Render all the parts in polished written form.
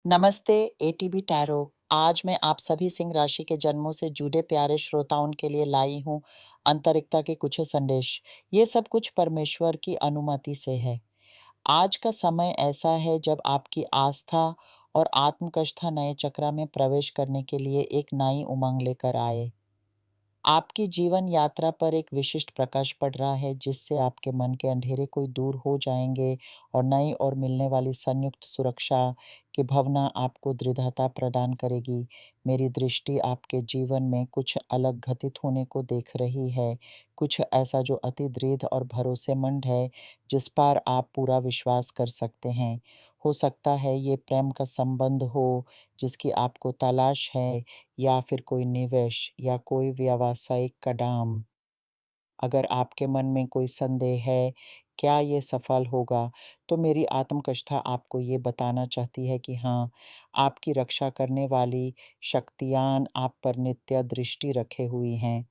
नमस्ते ATB tarot. आज मैं आप सभी सिंह राशि के जन्मों से जुड़े प्यारे श्रोताओं के लिए लाई हूँ अंतरिक्ता के कुछ संदेश। ये सब कुछ परमेश्वर की अनुमति से है। आज का समय ऐसा है जब आपकी आस्था और आत्मकष्ठा नए चक्र में प्रवेश करने के लिए एक नई उमंग लेकर आए। आपकी जीवन यात्रा पर एक विशिष्ट प्रकाश पड़ रहा है जिससे आपके मन के अंधेरे कोई दूर हो जाएंगे और नई और मिलने वाली संयुक्त सुरक्षा की भावना आपको दृढ़ता प्रदान करेगी। मेरी दृष्टि आपके जीवन में कुछ अलग घटित होने को देख रही है, कुछ ऐसा जो अति दृढ़ और भरोसेमंद है, जिस पर आप पूरा विश्वास कर सकते हैं। हो सकता है ये प्रेम का संबंध हो जिसकी आपको तलाश है, या फिर कोई निवेश या कोई व्यावसायिक कदम। अगर आपके मन में कोई संदेह है, क्या ये सफल होगा? तो मेरी आत्मकथा आपको ये बताना चाहती है कि हाँ, आपकी रक्षा करने वाली शक्तियाँ आप पर नित्य दृष्टि रखे हुई हैं।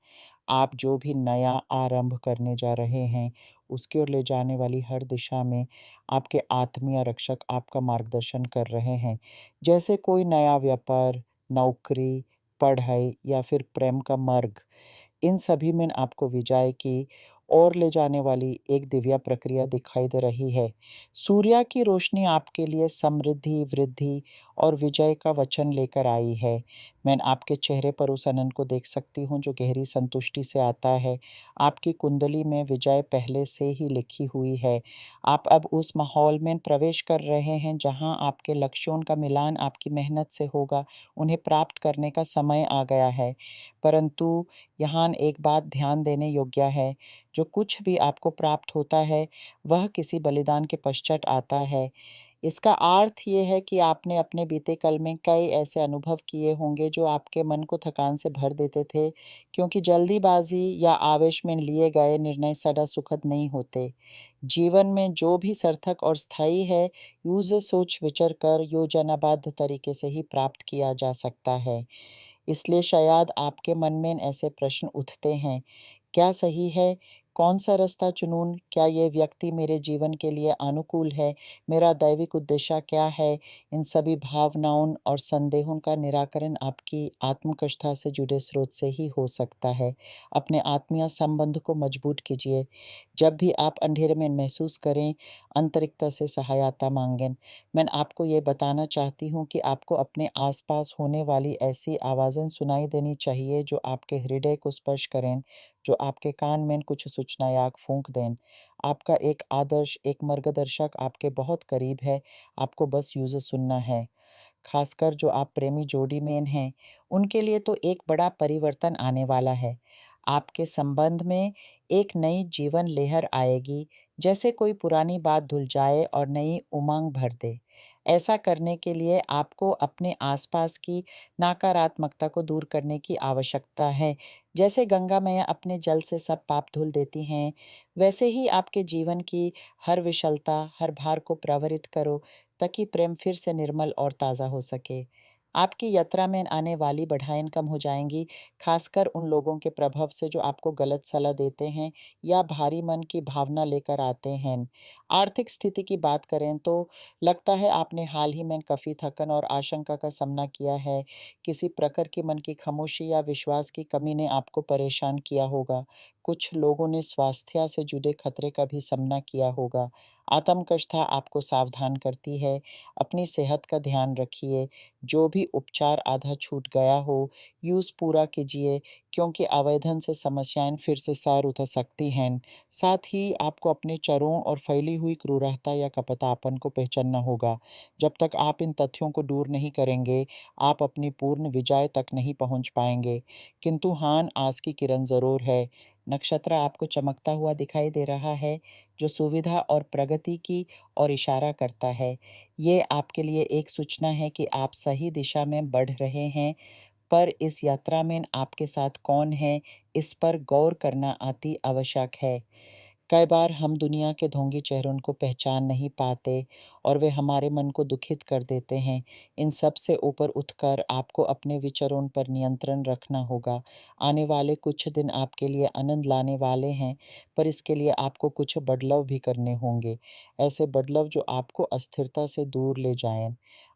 आप जो भी नया आरंभ करने जा रहे हैं, उसकी ओर ले जाने वाली हर दिशा में आपके आत्मीय रक्षक आपका मार्गदर्शन कर रहे हैं। जैसे कोई नया व्यापार, नौकरी, पढ़ाई या फिर प्रेम का मार्ग। इन सभी में आपको विजय की ओर ले जाने वाली एक दिव्य प्रक्रिया दिखाई दे रही है। सूर्य की रोशनी आपके लिए समृद्धि, वृद्धि और विजय का वचन लेकर आई है। मैं आपके चेहरे पर उस आनंद को देख सकती हूँ जो गहरी संतुष्टि से आता है। आपकी कुंडली में विजय पहले से ही लिखी हुई है। आप अब उस माहौल में प्रवेश कर रहे हैं जहाँ आपके लक्ष्यों का मिलान आपकी मेहनत से होगा। उन्हें प्राप्त करने का समय आ गया है। परंतु यहाँ एक बात ध्यान देने योग्य है, जो कुछ भी आपको प्राप्त होता है, वह किसी बलिदान के पश्चात आता है। इसका अर्थ ये है कि आपने अपने बीते कल में कई ऐसे अनुभव किए होंगे जो आपके मन को थकान से भर देते थे, क्योंकि जल्दीबाजी या आवेश में लिए गए निर्णय सदा सुखद नहीं होते। जीवन में जो भी सार्थक और स्थायी है, यूज़ सोच विचार कर योजनाबद्ध तरीके से ही प्राप्त किया जा सकता है। इसलिए शायद आपके मन में ऐसे प्रश्न उठते हैं, क्या सही है? कौन-सा रास्ता चुनूँ? क्या ये व्यक्ति मेरे जीवन के लिए अनुकूल है? मेरा दैविक उद्देश्य क्या है? इन सभी भावनाओं और संदेहों का निराकरण आपकी आत्मकथा से जुड़े स्रोत से ही हो सकता है। अपने आत्मीय संबंध को मजबूत कीजिए। जब भी आप अंधेरे में महसूस करें, अंतरिक्ष से सहायता माँगें। मैं आपको ये बताना चाहती हूँ कि आपको अपने आसपास होने वाली ऐसी आवाज़ें सुनाई देनी चाहिए जो आपके हृदय को स्पर्श करें, जो आपके कान में कुछ सूचनायाक फूँक दें। आपका एक आदर्श, एक मार्गदर्शक आपके बहुत करीब है, आपको बस यूज़ सुनना है। खासकर जो आप प्रेमी जोड़ी में हैं, उनके लिए तो एक बड़ा परिवर्तन आने वाला है। आपके संबंध में एक नई जीवन लहर आएगी, जैसे कोई पुरानी बात धुल जाए और नई उमंग भर दे। ऐसा करने के लिए आपको अपने आसपास की नकारात्मकता को दूर करने की आवश्यकता है। जैसे गंगा मैया अपने जल से सब पाप धुल देती हैं, वैसे ही आपके जीवन की हर विशलता, हर भार को प्रवरित करो, ताकि प्रेम फिर से निर्मल और ताज़ा हो सके। आपकी यात्रा में आने वाली बाधाएँ कम हो जाएँगी, खासकर उन लोगों के प्रभाव से जो आपको गलत सलाह देते हैं या भारी मन की भावना लेकर आते हैं। आर्थिक स्थिति की बात करें तो लगता है आपने हाल ही में काफ़ी थकन और आशंका का सामना किया है। किसी प्रकार की मन की खामोशी या विश्वास की कमी ने आपको परेशान किया होगा। कुछ लोगों ने स्वास्थ्य से जुड़े खतरे का भी सामना किया होगा। आत्मकथा आपको सावधान करती है, अपनी सेहत का ध्यान रखिए। जो भी उपचार आधा छूट गया हो, यूज़ पूरा कीजिए, क्योंकि आवेदन से समस्याएँ फिर से सर उठा सकती हैं। साथ ही आपको अपने चरों और फैली हुई क्रूरता या कपटतापन को पहचानना होगा। जब तक आप इन तथ्यों को दूर नहीं करेंगे, आप अपनी पूर्ण विजय तक नहीं पहुँच पाएँगे। किंतु हाँ, आस की किरण ज़रूर है। नक्षत्र आपको चमकता हुआ दिखाई दे रहा है, जो सुविधा और प्रगति की ओर इशारा करता है। ये आपके लिए एक सूचना है कि आप सही दिशा में बढ़ रहे हैं, पर इस यात्रा में आपके साथ कौन है, इस पर गौर करना अति आवश्यक है। कई बार हम दुनिया के ढोंगी चेहरों को पहचान नहीं पाते और वे हमारे मन को दुखित कर देते हैं। इन सब से ऊपर उठकर आपको अपने विचारों पर नियंत्रण रखना होगा। आने वाले कुछ दिन आपके लिए आनंद लाने वाले हैं, पर इसके लिए आपको कुछ बदलाव भी करने होंगे। ऐसे बदलाव जो आपको अस्थिरता से दूर ले जाएं।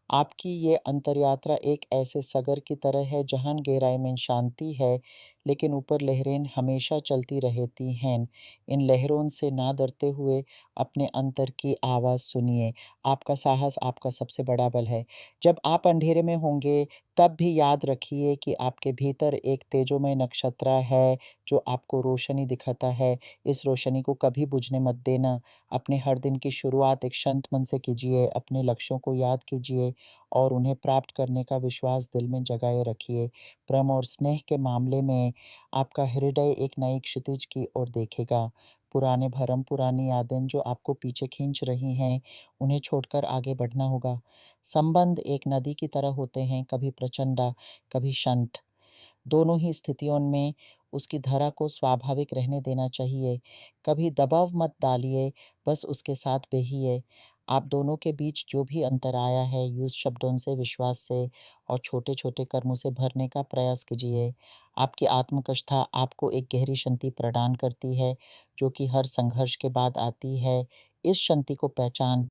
आपकी ये अंतर्यात्रा एक ऐसे सागर की तरह है जहाँ गहराई में शांति है, लेकिन ऊपर लहरें हमेशा चलती रहती हैं। इन लहरों से ना डरते हुए अपने अंतर की आवाज़ सुनिए। आपका साहस आपका सबसे बड़ा बल है। जब आप अंधेरे में होंगे, तब भी याद रखिए कि आपके भीतर एक तेजोमय नक्षत्र है, जो आपको रोशनी दिखाता है। इस रोशनी को कभी बुझने मत देना। अपने हर दिन की शुरुआत एक शांत मन से कीजिए, अपने लक्ष्यों को याद कीजिए और उन्हें प्राप्त करने का विश्वास दिल में जगाए रखिए। प्रेम और स्नेह के मामले में आपका हृदय एक नई क्षितिज की ओर देखेगा। पुराने भरम, पुरानी यादें जो आपको पीछे खींच रही हैं, उन्हें छोड़कर आगे बढ़ना होगा। संबंध एक नदी की तरह होते हैं, कभी प्रचंड, कभी शांत। दोनों ही स्थितियों में उसकी धारा को स्वाभाविक रहने देना चाहिए। कभी दबाव मत डालिए, बस उसके साथ बहिए। आप दोनों के बीच जो भी अंतर आया है, यूँ शब्दों से, विश्वास से और छोटे-छोटे कर्मों से भरने का प्रयास कीजिए। आपकी आत्मकथा आपको एक गहरी शांति प्रदान करती है, जो कि हर संघर्ष के बाद आती है। इस शांति को पहचान